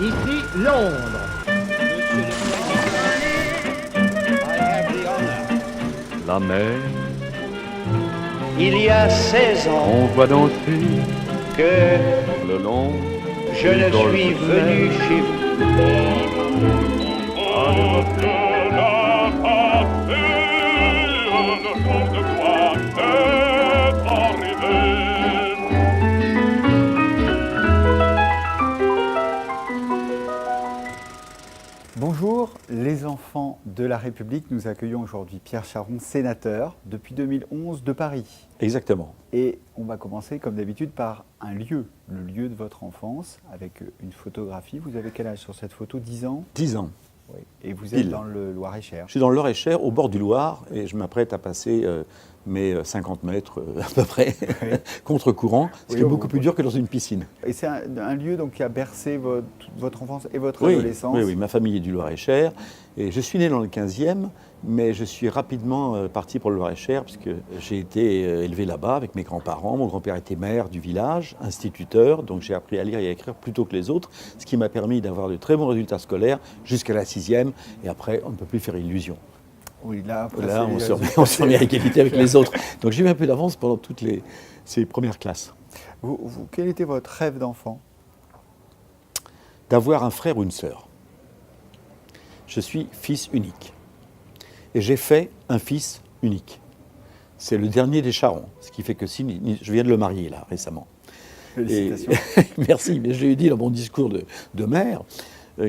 Ici Londres. Monsieur le Président, I have the honor. La mer, Il y a 16 ans on voit danser que le long je ne suis venu chez vous. Bonjour les enfants de la République, nous accueillons aujourd'hui Pierre Charon, sénateur depuis 2011 de Paris. Exactement. Et on va commencer comme d'habitude par un lieu, le lieu de votre enfance, avec une photographie. Vous avez quel âge sur cette photo? 10 ans? 10 ans. Oui. Et vous êtes Pile. dans le Loir-et-Cher. Je suis dans le Loir-et-Cher, au bord du Loir, et je m'apprête à passer mes 50 mètres à peu près, Oui. contre-courant, ce qui Oui, est beaucoup plus dur que dans une piscine. Et c'est un lieu donc, qui a bercé votre enfance et votre Oui, adolescence. oui, ma famille est du Loir-et-Cher, et je suis né dans le 15e, mais je suis rapidement parti pour le Loir-et-Cher, puisque j'ai été élevé là-bas avec mes grands-parents. Mon grand-père était maire du village, instituteur, donc j'ai appris à lire et à écrire plus tôt que les autres, ce qui m'a permis d'avoir de très bons résultats scolaires jusqu'à la 6e, et après, on ne peut plus faire illusion. Oui, là, après, Là, on se remet à égalité avec les autres. Donc j'ai eu un peu d'avance pendant toutes ces premières classes. Quel était votre rêve d'enfant? D'avoir un frère ou une sœur. Je suis fils unique. Et j'ai fait un fils unique. C'est le dernier des Charons, ce qui fait que je viens de le marier là récemment. Félicitations. Et, merci, mais je lui ai dit dans mon discours de maire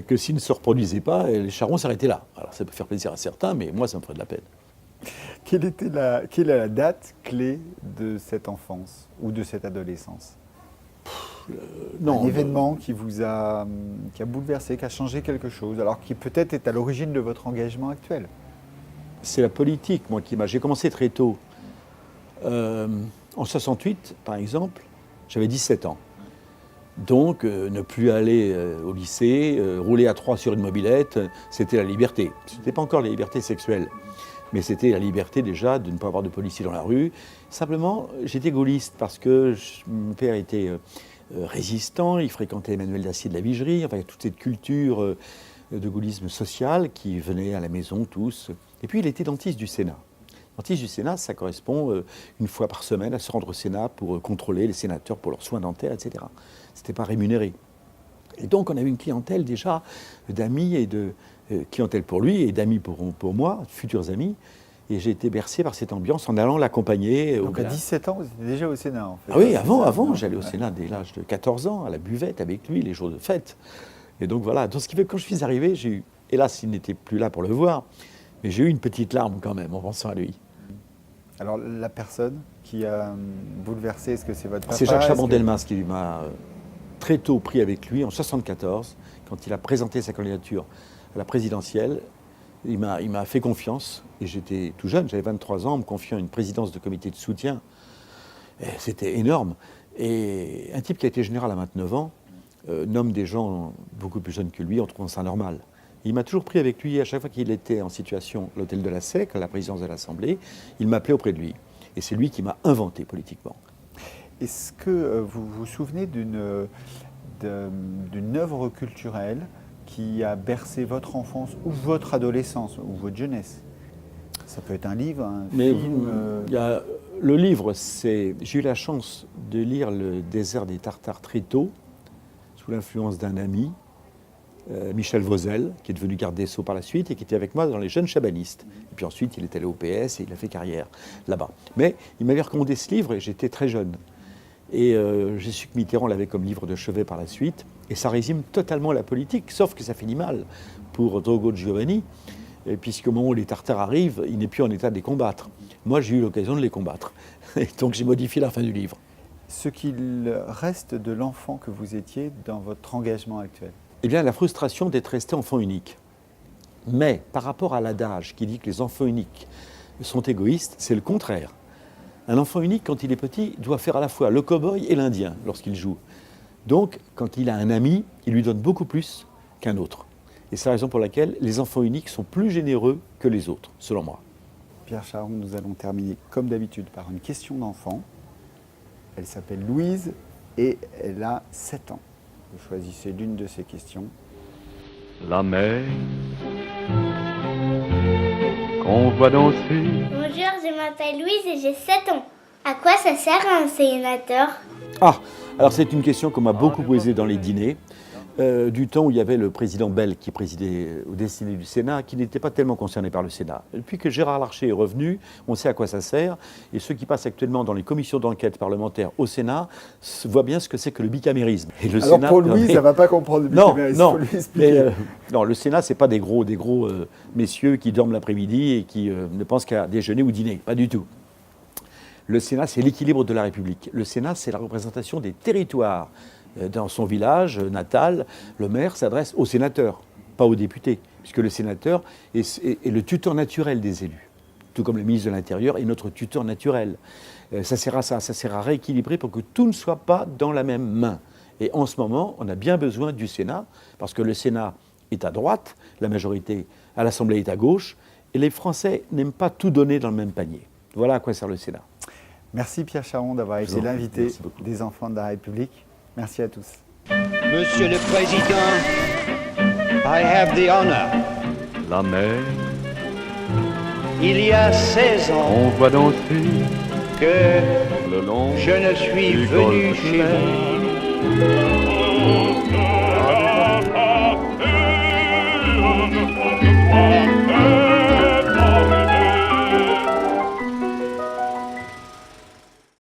que s'il ne se reproduisait pas, les Charons s'arrêtaient là. Alors ça peut faire plaisir à certains, mais moi ça me ferait de la peine. Quelle est la date clé de cette enfance ou de cette adolescence? Un événement qui a bouleversé, qui a changé quelque chose, alors qui peut-être est à l'origine de votre engagement actuel. C'est la politique, moi, qui m'a... J'ai commencé très tôt. En 68, par exemple, j'avais 17 ans. Donc, ne plus aller au lycée, rouler à 3 sur une mobilette, c'était la liberté. Ce n'était pas encore la liberté sexuelle, mais c'était la liberté déjà de ne pas avoir de policiers dans la rue. Simplement, j'étais gaulliste parce que mon père était résistant, il fréquentait Emmanuel Dacier de la Vigerie, enfin toute cette culture de gaullisme social qui venait à la maison tous. Et puis, il était dentiste du Sénat. Dentiste du Sénat, ça correspond une fois par semaine à se rendre au Sénat pour contrôler les sénateurs pour leurs soins dentaires, etc. Ce n'était pas rémunéré. Et donc, on avait une clientèle déjà d'amis et de clientèle pour lui et d'amis pour moi, futurs amis. Et j'ai été bercé par cette ambiance en allant l'accompagner. Donc, à 17 ans, vous étiez déjà au Sénat, en fait. Ah oui, avant j'allais au Sénat dès l'âge de 14 ans, à la buvette avec lui, les jours de fête. Et donc, voilà. Donc, ce qui fait que quand je suis arrivé, j'ai eu, hélas, il n'était plus là pour le voir, mais j'ai eu une petite larme quand même en pensant à lui. Alors, la personne qui a bouleversé, est-ce que c'est votre papa? C'est Jacques Chaban-Delmas qui m'a très tôt pris avec lui en 1974, quand il a présenté sa candidature à la présidentielle. Il m'a fait confiance, et j'étais tout jeune, j'avais 23 ans, en me confiant à une présidence de comité de soutien. C'était énorme. Et un type qui a été général à 29 ans nomme des gens beaucoup plus jeunes que lui en trouvant ça normal. Il m'a toujours pris avec lui à chaque fois qu'il était en situation à l'hôtel de la Sec, à la présidence de l'Assemblée. Il m'appelait auprès de lui. Et c'est lui qui m'a inventé politiquement. Est-ce que vous vous souvenez d'une œuvre culturelle qui a bercé votre enfance ou votre adolescence ou votre jeunesse? Ça peut être un livre, un film. Le livre, j'ai eu la chance de lire Le désert des Tartares très tôt, sous l'influence d'un ami, Michel Vauzel, qui est devenu garde des Sceaux par la suite et qui était avec moi dans les jeunes chabanistes. Et puis ensuite, il est allé au PS et il a fait carrière là-bas. Mais il m'avait recommandé ce livre et j'étais très jeune. Et j'ai su que Mitterrand l'avait comme livre de chevet par la suite. Et ça résume totalement la politique, sauf que ça finit mal pour Drogo Giovanni, puisqu'au moment où les Tartares arrivent, il n'est plus en état de les combattre. Moi, j'ai eu l'occasion de les combattre. Et donc j'ai modifié la fin du livre. Ce qu'il reste de l'enfant que vous étiez dans votre engagement actuel? Eh bien, la frustration d'être resté enfant unique. Mais par rapport à l'adage qui dit que les enfants uniques sont égoïstes, c'est le contraire. Un enfant unique, quand il est petit, doit faire à la fois le cow-boy et l'Indien lorsqu'il joue. Donc, quand il a un ami, il lui donne beaucoup plus qu'un autre. Et c'est la raison pour laquelle les enfants uniques sont plus généreux que les autres, selon moi. Pierre Charon, nous allons terminer comme d'habitude par une question d'enfant. Elle s'appelle Louise et elle a 7 ans. Vous choisissez l'une de ces questions. La mer qu'on voit danser. Bonjour, je m'appelle Louise et j'ai 7 ans. À quoi ça sert un sénateur? Ah, alors c'est une question qu'on m'a beaucoup posée dans les dîners, du temps où il y avait le président Bell qui présidait aux destinées du Sénat, qui n'était pas tellement concerné par le Sénat. Depuis que Gérard Larcher est revenu, on sait à quoi ça sert, et ceux qui passent actuellement dans les commissions d'enquête parlementaires au Sénat voient bien ce que c'est que le bicamérisme. Et le Alors Sénat pour Louise, elle ne va pas comprendre le bicamérisme. Non, faut lui expliquer. non, le Sénat, c'est pas des gros messieurs qui dorment l'après-midi et qui ne pensent qu'à déjeuner ou dîner, pas du tout. Le Sénat, c'est l'équilibre de la République. Le Sénat, c'est la représentation des territoires. Dans son village natal, le maire s'adresse aux sénateurs, pas aux députés, puisque le sénateur est le tuteur naturel des élus, tout comme le ministre de l'Intérieur est notre tuteur naturel. Ça sert à ça, ça sert à rééquilibrer pour que tout ne soit pas dans la même main. Et en ce moment, on a bien besoin du Sénat, parce que le Sénat est à droite, la majorité à l'Assemblée est à gauche, et les Français n'aiment pas tout donner dans le même panier. Voilà à quoi sert le Sénat. Merci Pierre Charon d'avoir été l'invité des enfants de la République. Merci à tous. Monsieur le Président, I have the honor. La mer Il y a 16 ans qu'on voit danser. que Le long je ne suis du venu golfe chez clair. vous